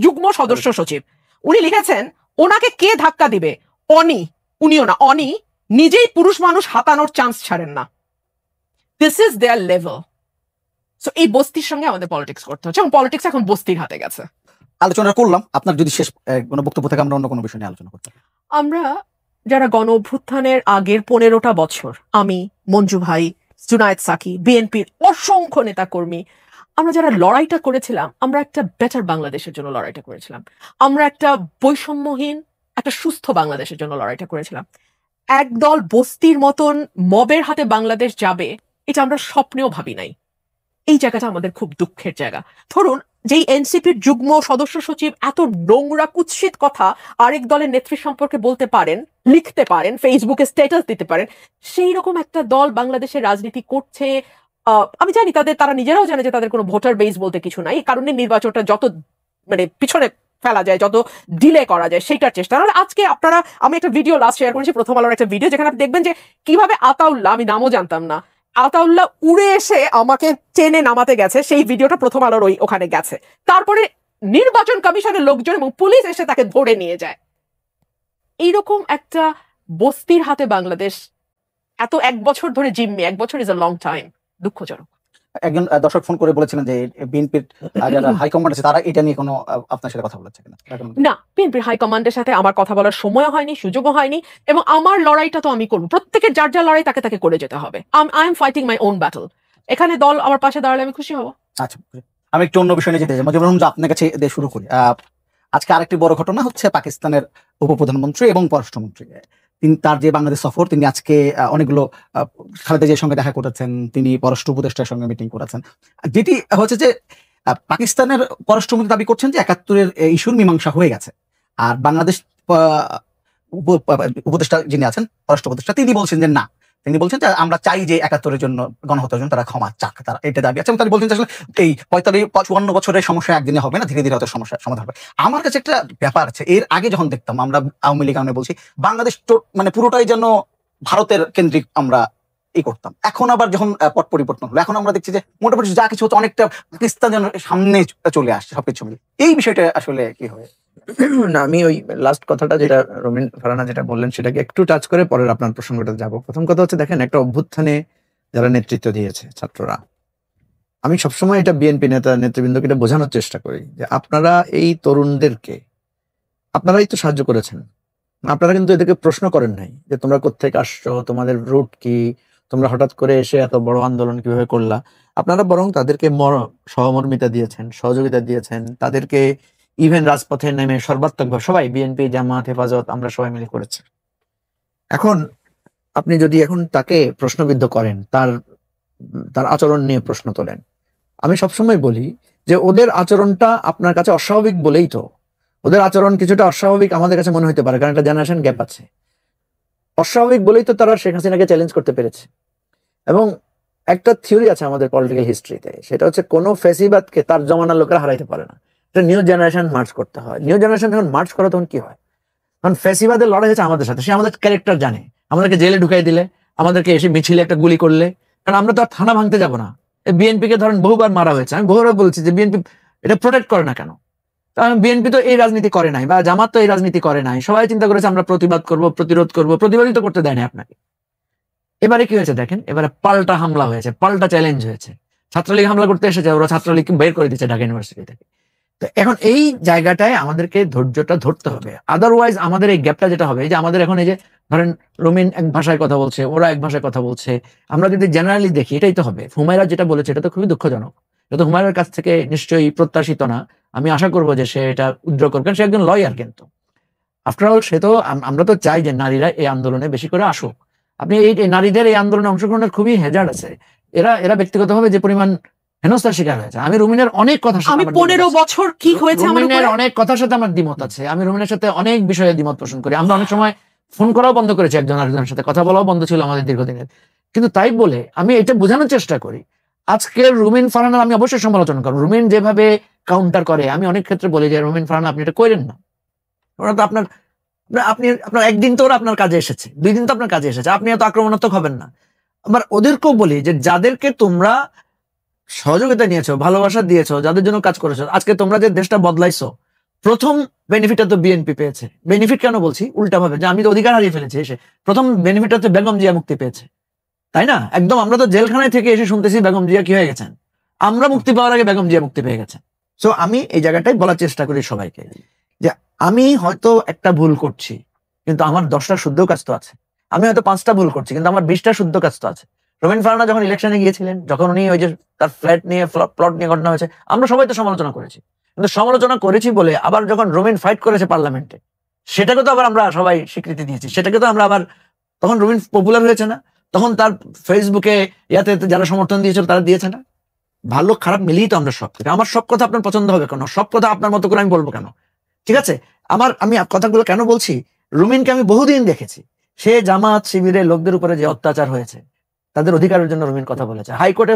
যুগ্ম সদস্য সচিব। উনি লিখেছেন ওনাকে কে ধাক্কা দিবে, উনিও না, নিজেই পুরুষ মানুষ হাতানোর চান্স ছাড়েন না। This is there level. So এই বস্তির সঙ্গে আমাদের পলিটিক্স করতে হচ্ছে এবং পলিটিক্স এখন বস্তির হাতে গেছে। আলোচনা করলাম, আপনার যদি শেষ কোনো বক্তব্য থেকে আমরা অন্য কোনো বিষয় নিয়ে আলোচনা করতে। আমরা যারা গণ অভ্যুত্থানের আগের 15টা বছর, আমি, মঞ্জু ভাই, জুনায়েদ সাকি, বিএনপির অসংখ্য নেতাকর্মী, আমরা যারা লড়াইটা করেছিলাম, আমরা একটা বেটার বাংলাদেশের জন্য লড়াইটা করেছিলাম। আমরা একটা বৈষম্যহীন, একটা সুস্থ বাংলাদেশের জন্য লড়াইটা করেছিলাম। একদল বস্তির মতন মবের হাতে বাংলাদেশ যাবে, এটা আমরা স্বপ্নেও ভাবি নাই। এই জায়গাটা আমাদের খুব দুঃখের জায়গা। ধরুন, যেই এনসিপির যুগ্ম সদস্য সচিব এত নোংরা কুৎসিত কথা আরেক দলের নেত্রী সম্পর্কে বলতে পারেন, লিখতে পারেন, ফেসবুকে স্ট্যাটাস দিতে পারেন, সেই রকম একটা দল বাংলাদেশের রাজনীতি করছে। আমি জানি তারা নিজেরাও জানে যে তাদের কোনো ভোটার বেস বলতে কিছু নাই, এই কারণে নির্বাচনটা যত পিছনে ফেলা যায়, যত ডিলে করা যায় সেইটার চেষ্টা। নাহলে আজকে আমি একটা ভিডিও লাস্ট শেয়ার করেছি, প্রথম আলোর একটা ভিডিও, যেখানে আপনি দেখবেন যে কিভাবে আতাউল্লাহ, আমি নামও জানতাম না, আতাউল্লাহ উড়ে এসে আমাকে টেনে নামাতে গেছে। সেই ভিডিওটা প্রথম আলোর ওখানে গেছে। তারপরে নির্বাচন কমিশনের লোকজন এবং পুলিশ এসে তাকে ধরে নিয়ে যায়। এইরকম একটা বস্তির হাতে বাংলাদেশ এত 1 বছর ধরে জিম্মি, 1 বছর ইজ আ লং টাইম। দুঃখজনক। একজন দর্শক ফোন করে বলেছিলেন যে বিএনপির যারা হাইকমান্ড আছে তারা এটা নিয়ে কোনো আপনার সাথে কথা বলেছে কিনা? না, বিএনপির হাইকমান্ডের সাথে আমার কথা বলার সময় হয়নি, সুযোগও হয়নি, এবং আমার লড়াইটা তো আমি করবো। প্রত্যেকের যার যার লড়াই তাকে করে যেতে হবে। I am fighting my own battle. এখানে দল আমার পাশে দাঁড়ালে আমি খুশি হব। আচ্ছা, আমি একটু অন্য বিষয় নিয়ে যেতে চাই। আপনার কাছে দিয়ে শুরু করি। আজকে আরেকটি বড় ঘটনা হচ্ছে পাকিস্তানের উপপ্রধানমন্ত্রী এবং পররাষ্ট্রমন্ত্রী তার যে বাংলাদেশ সফর, তিনি আজকে অনেকগুলো খালেদা জিয়ার সঙ্গে দেখা করেছেন, তিনি পররাষ্ট্র উপদেষ্টার সঙ্গে মিটিং করেছেন। যেটি হচ্ছে যে পাকিস্তানের পররাষ্ট্রমন্ত্রী দাবি করছেন যে 71-এর ইস্যুর মীমাংসা হয়ে গেছে, আর বাংলাদেশ উপদেষ্টা যিনি আছেন, পররাষ্ট্র উপদেষ্টা, তিনি বলছেন যে না, তিনি বলছেন যে আমরা চাই যে 71-এর জন্য, গণহত্যার জন্য তারা ক্ষমা চাক, তারা এটা দাবি আছে। এবং তারা বলছেন যে আসলে এই 45-54 বছরের সমস্যা একদিনে হবে না, ধীরে ধীরে হয়তো সমস্যার সমাধান হবে। আমার কাছে একটা ব্যাপার আছে, এর আগে যখন দেখতাম আমরা আওয়ামী লীগ বলছি বাংলাদেশ পুরোটাই যেন ভারতের কেন্দ্রিক আমরা করতাম। এখন আবার যখন পট পরিবর্তন হলো, এখন আমরা দেখছি যে মোটামুটি যা কিছু হচ্ছে অনেকটা পাকিস্তান যেন সামনে চলে আসছে সবকিছু মিলে। এই বিষয়টা আসলে কি হয়? না, আমি ওই লাস্ট কথাটা যেটা রুমিন ফারহানা যেটা বললেন সেটাকে একটু টাচ করে পরের আপনার প্রসঙ্গটা যাব। প্রথম কথা হচ্ছে, দেখেন, একটা অভ্যুত্থানে যারা নেতৃত্ব দিয়েছে ছাত্ররা, আমি সবসময় এটা বিএনপি নেতৃবৃন্দকে এটা বোঝানোর চেষ্টা করি যে আপনারা এই তরুণদেরকে আপনারাই তো সাহায্য করেছেন। আপনারা কিন্তু এদেরকে প্রশ্ন করেন নাই যে তোমরা কোত্থেকে আসছো, তোমাদের রুট কি, তোমরা হঠাৎ করে এসে এত বড় আন্দোলন কিভাবে করলা। আপনারা বরং তাদেরকে সহমর্মিতা দিয়েছেন, সহযোগিতা দিয়েছেন, তাদেরকে ইভেন রাজপথে নেমে সর্বাত্মকভাবে সবাই, বিএনপি, জামাত, হেফাজত, আমরা সবাই মিলে করেছি। এখন আপনি যদি এখন তাকে প্রশ্নবিদ্ধ করেন, তার আচরণ নিয়ে প্রশ্ন তোলেন, আমি সবসময় বলি যে ওদের আচরণটা আপনার কাছে অস্বাভাবিক বলেই তো, ওদের আচরণ কিছুটা অস্বাভাবিক আমাদের কাছে মনে হতে পারে, কারণ একটা জেনারেশন গ্যাপ আছে। অস্বাভাবিক বলেই তো তারা শেখ হাসিনাকে চ্যালেঞ্জ করতে পেরেছে। এবং একটা থিওরি আছে আমাদের পলিটিক্যাল হিস্ট্রিতে, সেটা হচ্ছে কোনো ফ্যাসিবাদকে তার জমানার লোকেরা হারাইতে পারে না। নিউ জেনারেশন মার্চ করতে হয়। নিউ জেনারেশন যখন মার্চ করে তখন কি হয়? কারণ ফ্যাসিবাদের লড়াই হচ্ছে আমাদের সাথে, সে আমাদের ক্যারেক্টার জানে। আমাদেরকে জেলে ঢুকাই দিলে, আমাদেরকে এসে মিছিলে একটা গুলি করলে, কারণ আমরা তো আর থানা ভাঙতে যাবো না। বিএনপি কে ধরেন বহুবার মারা হয়েছে, আমি বহুবার বলছি যে বিএনপি এটা প্রোটেক্ট করে না কেন? কারণ বিএনপি তো এই রাজনীতি করে নাই, বা জামাত তো এই রাজনীতি করে নাই। সবাই চিন্তা করেছে আমরা প্রতিবাদ করব, প্রতিরোধ করব, প্রতিবাদই তো করতে দেয় না আপনাকে। এবারে কি হয়েছে দেখেন, এবারে পাল্টা হামলা হয়েছে, পাল্টা চ্যালেঞ্জ হয়েছে। ছাত্রলীগ হামলা করতে এসেছে, ওরা ছাত্রলীগ বের করে দিচ্ছে ঢাকা ইউনিভার্সিটি থেকে। তো এখন এই জায়গাটায় আমাদেরকে ধৈর্যটা ধরতে হবে। আদারওয়াইজ আমাদের এই গ্যাপটা যেটা হবে, যে আমাদের এখন এই যে ধরেন রুমিন এক ভাষায় কথা বলছে, ওরা এক ভাষায় কথা বলছে, আমরা যদি জেনারেলি দেখি এটাই তো হবে। হুমায়রা যেটা বলেছে এটা তো খুবই দুঃখজনক, এটা তো হুমায়রার কাছ থেকে নিশ্চয়ই প্রত্যাশিত না। আমি আশা করবো যে সে এটা উদ্র করবেন, সে একজন লয়ার, কিন্তু আফটার অল সে তো, আমরা তো চাই যে নারীরা এই আন্দোলনে বেশি করে আসুক। আপনি এই নারীদের এই আন্দোলনে অংশগ্রহণের খুবই হেজার্ড আছে। এরা ব্যক্তিগতভাবে যে পরিমাণ হেনস্থার শিকার হয়েছে, আমি রুমিনের অনেক কথা, আমি 15 বছর কি হয়েছে রুমিনের অনেক কথার সাথে আমার দ্বিমত আছে। আমি রুমিনের সাথে অনেক বিষয়ে দ্বিমত পোষণ করি। আমরা অনেক সময় ফোন করাও বন্ধ করেছি, একজন আরেকজনের সাথে কথা বলাও বন্ধ ছিল আমাদের দীর্ঘদিনের। কিন্তু তাই বলে আমি এটা বোঝানোর চেষ্টা করি। আজকের রুমিন ফারহানার আমি অবশ্যই সমালোচনা করব। রুমিন যেভাবে কাউন্টার করে, আমি অনেক ক্ষেত্রে বলি যে রুমিন ফারহানা আপনি এটা করেন না। ওরা তো আপনার একদিন তো ওরা আপনার কাজে এসেছে, 2 দিন তো আপনার কাজে এসেছে, আপনি এত আক্রমণাত্মক হবেন না। আবার ওদেরকেও বলি যে যাদেরকে তোমরা সহযোগিতা নিয়েছো, ভালোবাসা দিয়েছো, যাদের জন্য কাজ করেছো, আজকে তোমরা যে দেশটা বদলাইছো, প্রথম বেনিফিটটা তো বিএনপি পেয়েছে। বেনিফিট কেন বলছি, উল্টা ভাবে, যে আমি তো অধিকার হারিয়ে ফেলেছি এসে। প্রথম বেনিফিটটা হচ্ছে বেগম জিয়া মুক্তি পেয়েছে, তাই না? একদম আমরা তো জেলখানায় থেকে এসে শুনতেছি বেগম জিয়া কি হয়ে গেছেন, আমরা মুক্তি পাওয়ার আগে বেগম জিয়া মুক্তি পেয়ে গেছেন। সো আমি এই জায়গাটাই বলার চেষ্টা করি সবাইকে, যে আমি হয়তো একটা ভুল করছি, কিন্তু আমার 10টা শুদ্ধ কাজ তো আছে। আমি হয়তো 5টা ভুল করছি, কিন্তু আমার 20টা শুদ্ধ কাজ তো আছে। রোমেন ফারহানা যখন ইলেকশনে গিয়েছিলেন, যখন উনি ওই যে তার ফ্ল্যাট নিয়ে প্লট নিয়ে ঘটনা হয়েছে, আমরা সবাই তো সমালোচনা করেছি, কিন্তু সমালোচনা করেছি বলে আবার যখন রোমেন ফাইট করেছে পার্লামেন্টে, সেটাকে তো আবার আমরা সবাই স্বীকৃতি দিয়েছি, সেটাকে তো আমরা আবার, তখন রোমেন পপুলার হয়েছে না, তখন তার ফেসবুকে ইয়াতে যারা সমর্থন দিয়েছিল তারা দিয়েছে না। ভালো খারাপ মিলিয়ে তো আমরা সব, আমার সব কথা আপনার পছন্দ হবে কেন, সব কথা আপনার মতো করে আমি বলবো কেন? ঠিক আছে, আমি কথাগুলো কেন বলছি, রুমিনকে আমি বহুদিন দেখেছি, সে জামাত শিবিরের লোকদের উপরে যে অত্যাচার হয়েছে, তাদের অধিকারের জন্য রুমিন কথা বলেছে হাইকোর্টে,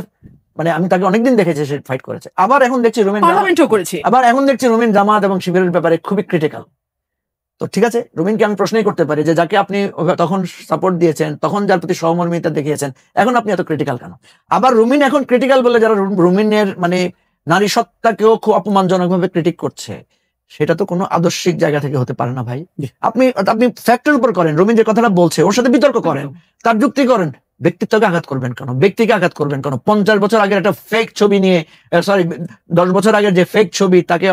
মানে আমি তাকে অনেকদিন দেখেছি সে ফাইট করেছে। আবার এখন দেখছি রুমিন পার্লামেন্টও করেছি, আবার এখন দেখছি রুমিন জামাত এবং শিবিরের ব্যাপারে খুবই ক্রিটিক্যাল। তো ঠিক আছে, রুমিনকে আমি প্রশ্নই করতে পারি যে যাকে আপনি তখন সাপোর্ট দিয়েছেন, তখন যার প্রতি সহমর্মিতা দেখিয়েছেন, এখন আপনি এত ক্রিটিক্যাল কেন? আবার রুমিন এখন ক্রিটিক্যাল বলে যারা রুমিনের মানে নারী সত্তাকেও খুব অপমানজনক ভাবে ক্রিটিক করছে, সেটা তো কোনো আদর্শিক জায়গা থেকে হতে পারে না ভাই। আপনি ফ্যাক্টের উপর করেন, রুমিন যে কথাটা বলছে ওর সাথে বিতর্ক করেন, তার যুক্তি করেন, ব্যক্তিত্বকে আঘাত করবেন কেন, ব্যক্তিকে আঘাত করবেন কেন? 50 বছর আগের একটা ফেক ছবি নিয়ে, সরি 10 বছর আগের যে ফেক ছবি, তাকে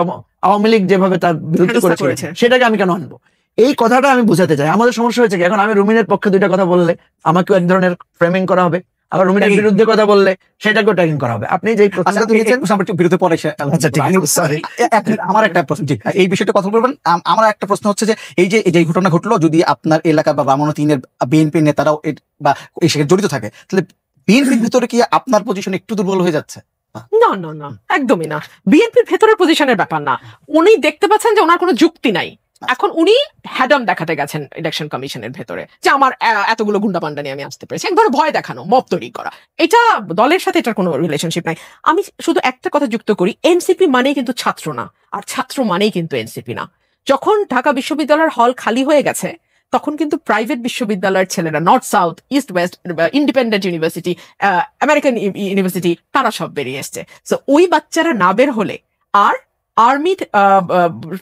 আওয়ামী লীগ যেভাবে তার বিরুদ্ধে করেছে, সেটাকে আমি কেন আনবো? এই কথাটা আমি বুঝাতে চাই। আমাদের সমস্যা হয়েছে কি, এখন আমি রুমিনের পক্ষে 2টা কথা বললে আমাকেও এক ধরনের ফ্রেমিং করা হবে, আবার রুমিনের বিরুদ্ধে কথা বললে সেটাকেও ট্যাগিং করা হবে। আপনি যেই প্রশ্নটা তুলেছেন বিরুদ্ধে পরে আচ্ছা ঠিক আছে, সরি, আমার একটা প্রশ্ন, জি এই বিষয়টা কথা বলবেন। আমার একটা প্রশ্ন হচ্ছে যে এই যে ঘটনা ঘটলো, যদি আপনার এলাকা বা বামনতিনের বিএনপি নেতারাও বা এই সাথে জড়িত থাকে, তাহলে বিএনপির ভিতরে কি আপনার পজিশন একটু দুর্বল হয়ে যাচ্ছে? না না না, একদমই না। বিএনপির ভেতরের পজিশনের ব্যাপার না, উনি দেখতে পাচ্ছেন যে ওনার কোনো যুক্তি নাই। এখন উনি হ্যাডাম দেখাতে গেছেন ইলেকশন কমিশনের ভেতরে, যে আমার এতগুলো গুন্ডাপান্ডা নিয়ে আমি আসতে পেরেছি, একবার ভয় দেখানো, মব তৈরি করা। এটা দলের সাথে এটার কোনো রিলেশনশিপ নাই। আমি শুধু একটা কথা যুক্ত করি, এনসিপি মানেই কিন্তু ছাত্র না, আর ছাত্র মানেই কিন্তু এনসিপি না। যখন ঢাকা বিশ্ববিদ্যালয়ের হল খালি হয়ে গেছে, তখন কিন্তু প্রাইভেট বিশ্ববিদ্যালয়ের ছেলেরা, north south east West, independent university, American university, তারা সব বেরিয়ে এসছে। সো ওই বাচ্চারা না বের হলে, আর আর্মি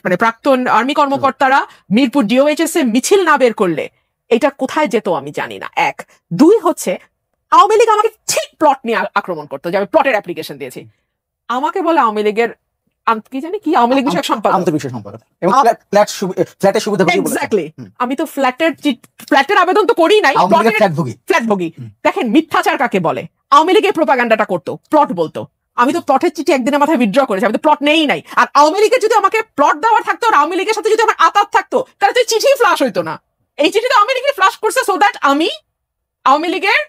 মানে প্রাক্তন আর্মি কর্মকর্তারা মিরপুর ডিওএইচএস এ মিছিল না বের করলে এটা কোথায় যেত আমি জানি না। 1, 2 হচ্ছে আওয়ামী লীগ আমাকে ঠিক প্লট নিয়ে আক্রমণ করতো, যে আমি প্লটের অ্যাপ্লিকেশন দিয়েছি। আমাকে বলে আওয়ামী লীগের কি জানি কি আওয়ামী লীগ বিষয়ক সম্পাদক, আন্তর্বিষয় সম্পাদক, এবং ফ্ল্যাটের সুবিধা এক্স্যাক্টলি। আমি তো ফ্ল্যাটের আবেদন তো করি নাই, ফ্ল্যাটভোগী। দেখেন মিথ্যাচার কাকে বলে। আওয়ামী লীগের প্রোপাগান্ডাটা করতো, প্লট বলতো। আমি তো প্লটের চিঠি একদিনের মাথায় উইথড্র করেছি, আমি তো প্লট নেই নাই। আর আওয়ামী লীগের যদি আমাকে প্লট দেওয়ার থাকতো, আর আওয়ামী লীগের সাথে যদি আমার আতাত থাকতো, তাহলে তো চিঠি ফ্লাশ হইতো না। এই চিঠি তো আওয়ামী লীগের ফ্লাশ করছে, সো দ্যাট আমি আওয়ামী লীগের,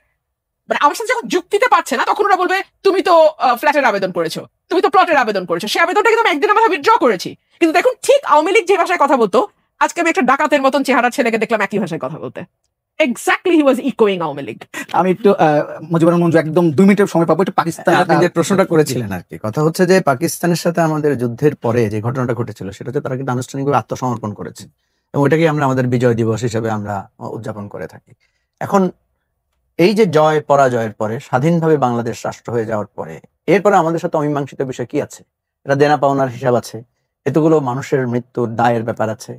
মানে আমার সাথে যখন যুক্তিতে পারছে না, তখন ওরা বলবে তুমি তো ফ্ল্যাটের আবেদন করেছো, তুমি তো প্লটের আবেদন করেছো। সেই আবেদনটা কিন্তু আমি একদিনের মাথায় উইথড্র করেছি। কিন্তু দেখুন, ঠিক আওয়ামী লীগ যে ভাষায় কথা বলতো, আজকে আমি একটা ডাকাতের মতন চেহারা ছেলেকে দেখলাম একই ভাষায় কথা বলতে। এক্স্যাক্টলি, হি ওয়াজ ইকোয়িং আওয়ামী লীগ। আমি একটু মুজিবুর রহমান মঞ্জু একদম 2 মিনিটের সময় পাবো, একটু পাকিস্তান আপনি যে প্রশ্নটা করেছিলেন আর কি, কথা হচ্ছে যে পাকিস্তানের সাথে আমাদের যুদ্ধের পরে যে ঘটনাটা ঘটেছিল, সেটা হচ্ছে তারা কিন্তু আনুষ্ঠানিকভাবে আত্মসমর্পণ করেছে, এবং ওইটাকে আমরা আমাদের বিজয় দিবস হিসেবে আমরা উদযাপন করে থাকি। এখন এই যে জয় পরাজয়ের পরে, স্বাধীনভাবে বাংলাদেশ রাষ্ট্র হয়ে যাওয়ার পরে, এরপরে আমাদের সাথে অমীমাংসিত বিষয় কি আছে? এটা দেনা পাওনার হিসাব আছে, এতগুলো মানুষের মৃত্যুর দায়ের ব্যাপার আছে।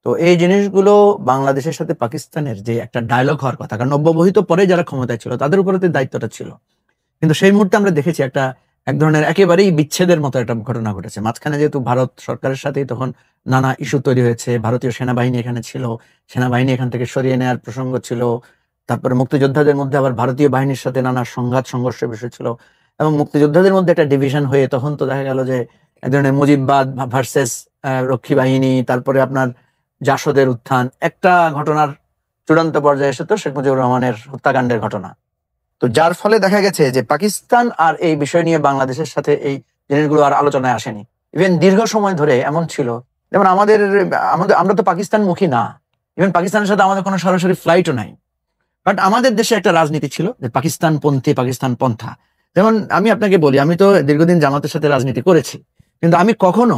তো এই জিনিসগুলো বাংলাদেশের সাথে পাকিস্তানের যে একটা ডায়লগ হওয়ার কথা, কারণ নব্যবহিত পরে যারা ক্ষমতায় ছিল তাদের উপরে দায়িত্বটা ছিল, কিন্তু সেই মুহূর্তে আমরা দেখেছি এক ধরনের একেবারেই বিচ্ছেদের মতো একটা ঘটনা ঘটেছে। মাঝখানে যেহেতু ভারত সরকারের সাথেই তখন নানা ইস্যু তৈরি হয়েছে, ভারতীয় সেনাবাহিনী এখানে ছিল, সেনাবাহিনী এখান থেকে সরিয়ে নেওয়ার প্রসঙ্গ ছিল, তারপরে মুক্তিযোদ্ধাদের মধ্যে আবার ভারতীয় বাহিনীর সাথে নানা সংঘাত সংঘর্ষের বিষয় ছিল, এবং মুক্তিযোদ্ধাদের মধ্যে একটা ডিভিশন হয়ে তখন তো দেখা গেল যে এক ধরনের মুজিববাদ ভার্সেস রক্ষী বাহিনী, তারপরে আপনার জাসদের উত্থান, একটা ঘটনার চূড়ান্ত পর্যায়ে এসে তো শেখ মুজিবুর রহমানের হত্যাকাণ্ডের ঘটনা। তো যার ফলে দেখা গেছে যে পাকিস্তান আর এই বিষয় নিয়ে বাংলাদেশের সাথে এই জিনিসগুলো আর আলোচনায় আসেনি। ইভেন দীর্ঘ সময় ধরে এমন ছিল, যেমন আমরা তো পাকিস্তান মুখী না, ইভেন পাকিস্তানের সাথে আমাদের কোনো সরাসরি ফ্লাইটও নাই, বাট আমাদের দেশে একটা রাজনীতি ছিল যে পাকিস্তান পন্থী, পাকিস্তান পন্থা। যেমন আমি আপনাকে বলি, আমি তো দীর্ঘদিন জামাতের সাথে রাজনীতি করেছি, কিন্তু আমি কখনো,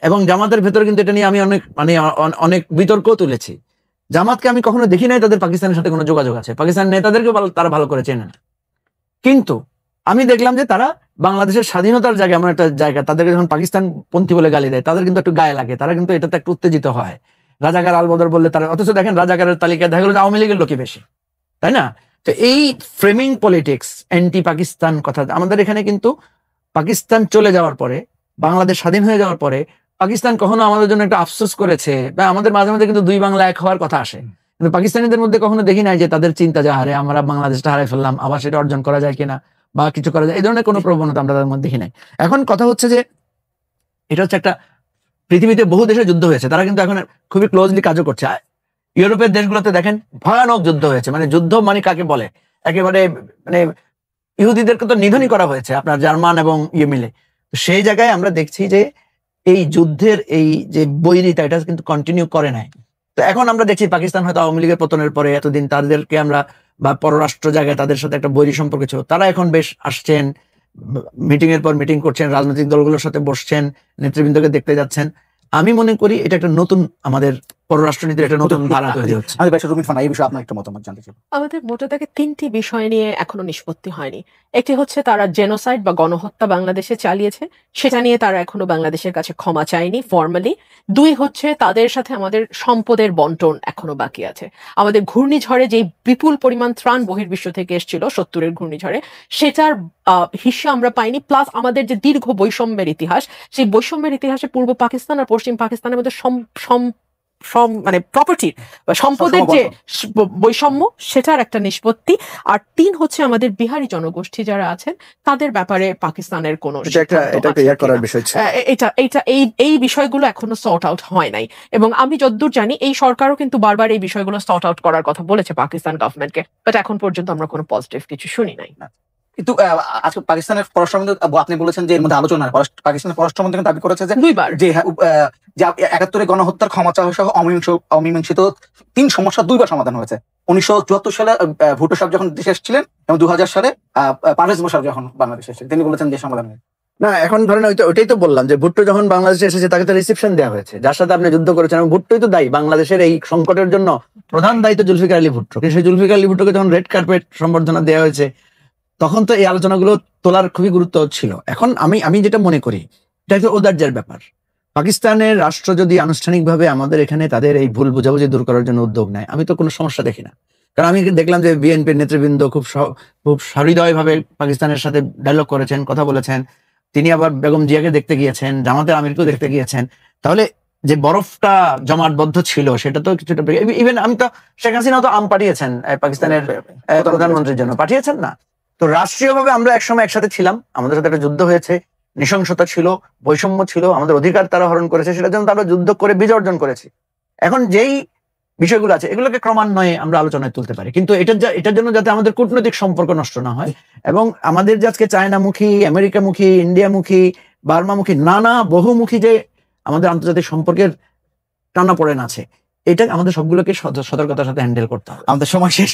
এবং জামাতের ভেতরে কিন্তু এটা নিয়ে আমি অনেক বিতর্ক তুলেছি, জামাতকে আমি কখনো দেখি নাই তাদের পাকিস্তানের সাথে কোনো যোগাযোগ আছে, পাকিস্তান নেতাদেরকে তারা ভালো করে চেনে না, কিন্তু আমি দেখলাম যে তারা বাংলাদেশের স্বাধীনতার জায়গা এমন একটা জায়গা, তাদেরকে যখন পাকিস্তান পন্থী বলে গালি দেয় তাদের কিন্তু একটু গায়ে লাগে, তারা কিন্তু এটাতে একটু উত্তেজিত হয়। রাজাকার আলবদর বললে তারা, অথচ দেখেন রাজাকারের তালিকায় দেখা গেল আওয়ামী লীগের লোকই বেশি, তাই না? তো এই ফ্রেমিং পলিটিক্স, অ্যান্টি পাকিস্তান কথা আমাদের এখানে কিন্তু পাকিস্তান চলে যাওয়ার পরে, বাংলাদেশ স্বাধীন হয়ে যাওয়ার পরে পাকিস্তান কখনো আমাদের জন্য একটা আফসোস করেছে, বা আমাদের মাঝে মাঝে কিন্তু দুই বাংলা এক হওয়ার কথা আসে, কিন্তু পাকিস্তানিদের মধ্যে কখনো দেখি নাই যে তাদের চিন্তা যে হারে আমরা বাংলাদেশটা হারাই ফেললাম, আবার সেটা অর্জন করা যায় কিনা বা কিছু করা যায়, এই ধরনের কোনো প্রবণতা আমরা তাদের মধ্যে দেখি নাই। এখন কথা হচ্ছে যে এটা হচ্ছে একটা, পৃথিবীতে বহু দেশে যুদ্ধ হয়েছে, তারা কিন্তু এখন খুবই ক্লোজলি কাজও করছে। ইউরোপের দেশগুলোতে দেখেন ভয়ানক যুদ্ধ হয়েছে, মানে যুদ্ধ মানে কাকে বলে, একেবারে মানে ইহুদিদেরকে তো নিধনই করা হয়েছে আপনার জার্মান এবং ইয়ে মিলে। তো সেই জায়গায় আমরা দেখছি যে এই যুদ্ধের এই যে বৈরিতা এটা কিন্তু কন্টিনিউ করে নাই। তো এখন আমরা দেখছি পাকিস্তান হয়তো আওয়ামী লীগের পতনের পরে এতদিন তাদেরকে আমরা, বা পররাষ্ট্র জায়গায় তাদের সাথে একটা বৈরী সম্পর্ক ছিল, তারা এখন বেশ আসছেন, মিটিং এর পর মিটিং করছেন, রাজনৈতিক দলগুলোর সাথে বসছেন, নেতৃবৃন্দকে দেখতে যাচ্ছেন। আমি মনে করি এটা একটা নতুন আমাদের পররাষ্ট্রনীতির একটা নতুন ধারা তৈরি হচ্ছে। আমি ভাই রুমিন ফারহানা এই বিষয়ে আপনার একটা মতামত জানতে চাই। আমাদের মোটা দাগে 3টি বিষয় নিয়ে এখনো নিষ্পত্তি হয়নি। একটি হচ্ছে তারা জেনোসাইড বা গণহত্যা বাংলাদেশে চালিয়েছে, সেটা নিয়ে তারা এখনো বাংলাদেশের কাছে ক্ষমা চায়নি ফর্মালি। 2 হচ্ছে তাদের সাথে আমাদের সম্পদের বন্টন এখনো বাকি আছে। আমাদের ঘূর্ণিঝড়ে যেই বিপুল পরিমাণ ত্রাণ বহির্বিশ্ব থেকে এসেছিল 70-এর ঘূর্ণিঝড়ে, সেটার হিস্সা আমরা পাইনি। প্লাস আমাদের যে দীর্ঘ বৈষম্যের ইতিহাস, সেই বৈষম্যের ইতিহাসে পূর্ব পাকিস্তান আর পশ্চিম পাকিস্তানের মধ্যে মানে প্রপার্টি বা সম্পদের যে বৈষম্য, সেটার একটা নিষ্পত্তি। আর 3 হচ্ছে আমাদের বিহারি জনগোষ্ঠী যারা আছেন তাদের ব্যাপারে পাকিস্তানের কোনো এই বিষয়গুলো এখনো সর্ট আউট হয় নাই। এবং আমি যতদূর জানি এই সরকারও কিন্তু বারবার এই বিষয়গুলো সর্ট আউট করার কথা বলেছে পাকিস্তান গভর্নমেন্টকে, বাট এখন পর্যন্ত আমরা কোনো পজিটিভ কিছু শুনি নাই। কিন্তু আজকে পাকিস্তানের পররাষ্ট্রমন্ত্রী, আপনি বলেছেন যে এর মধ্যে আলোচনা, পাকিস্তানের পররাষ্ট্রমন্ত্রী দাবি করেছে যে 2বার যে 71-এ গণহত্যার ক্ষমা চাওয়া সহ অমীমাংসিত 3 সমস্যা 2বার সমাধান হয়েছে। 1974 সালে ভুট্টো সাহেব যখন দেশে এসেছিলেন এবং 2000 সালে পারভেজ মোশাররফ যখন বাংলাদেশে এসেছিলেন, তিনি বলেছেন যে সমাধান হয়েছে। না, এখন ধরেন ওইটাই তো বললাম যে ভুট্টো যখন বাংলাদেশে এসেছে তাকে তো রিসেপশন দেওয়া হয়েছে, যার সাথে আপনি যুদ্ধ করেছেন, এবং ভুট্টোই তো দায়ী বাংলাদেশের এই সংকটের জন্য, প্রধান দায়িত্ব জুলফিকার আলী ভুট্টো। কিন্তু সেই জুলফিকার আলী ভুট্টোকে যখন রেড কার্পেট সম্বর্ধনা দেওয়া হয়েছে, তখন তো এই আলোচনাগুলো তোলার খুবই গুরুত্ব ছিল। এখন আমি যেটা মনে করি এটা একটা ঔদার্যের ব্যাপার। পাকিস্তানের রাষ্ট্র যদি আনুষ্ঠানিকভাবে আমাদের এখানে তাদের এই ভুল বোঝাবুঝি দূর করার জন্য উদ্যোগ নেয়, আমি তো কোনো সমস্যা দেখি না। কারণ আমি দেখলাম যে বিএনপির নেতৃবৃন্দ খুব সহৃদয়ভাবে পাকিস্তানের সাথে ডায়লগ করেছেন, কথা বলেছেন। তিনি আবার বেগম জিয়াকে দেখতে গিয়েছেন, জামাতের আমিরকেও দেখতে গিয়েছেন। তাহলে যে বরফটা জমাটবদ্ধ ছিল সেটা তো কিছুটা, ইভেন আমি তো শেখ হাসিনাও তো আম পাঠিয়েছেন পাকিস্তানের প্রধানমন্ত্রীর জন্য, পাঠিয়েছেন না? তো রাষ্ট্রীয়ভাবে আমরা একসময় একসাথে ছিলাম, আমাদের সাথে একটা যুদ্ধ হয়েছে, নৃশংসতা ছিল, বৈষম্য ছিল, আমাদের অধিকার তারা হরণ করেছে, সেটার জন্য আমরা যুদ্ধ করে বিজয় অর্জন করেছি। এখন যেই বিষয়গুলো আছে এগুলোকে ক্রমান্বয়ে আমরা আলোচনায় তুলতে পারি, কিন্তু এটার জন্য যাতে আমাদের কূটনৈতিক সম্পর্ক নষ্ট না হয়, এবং আমাদের যে আজকে চায়নামুখী, আমেরিকামুখী, ইন্ডিয়ামুখী, বার্মামুখী, নানা বহুমুখী যে আমাদের আন্তর্জাতিক সম্পর্কের টানাপোড়েন আছে, এটা আমাদের সবগুলোকে সতর্কতার সাথে হ্যান্ডেল করতে হবে। আমাদের সময় শেষ।